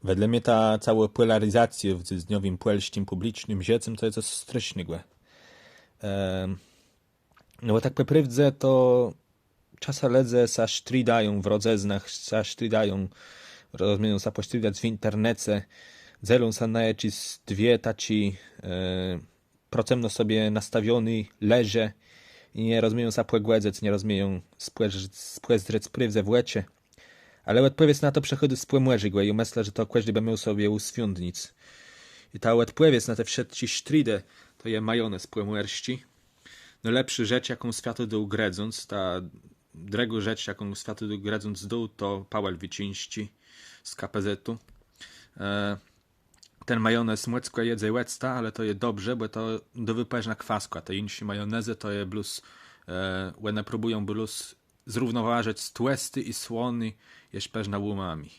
Wedle mnie ta cała polaryzacja w dniowym polskim publicznym życiem to jest coś strasznego. No bo tak po prawdzie to czasem ledze sa sztridają w rodzeznach, sa sztridają, rozumieją sa posztridać w internecie, zelą sa najeczy z dwie taci procemno sobie nastawiony leże i nie rozumieją sa płegłedzec, nie rozumieją spłezdrec prywze w łecie. Ale odpowiedź na to przechody z płemłeżygłe i myślę, że to każdy by miał sobie uswiądnic. I ta odpowiedź na te wszystkie sztridę to je majonez płemłerści. No lepszy rzecz, jaką światu dół gredząc, ta dregu rzecz, jaką światu dół gredząc dół, to Pawel Wycińści z KPZ-u. Ten majonez młecko jedze łecta, ale to je dobrze, bo to do wypeżna kwaskła. Te inne majonezy to je blus, one próbują blus zrównoważyć tłusty i słony, jeż peżna łumami.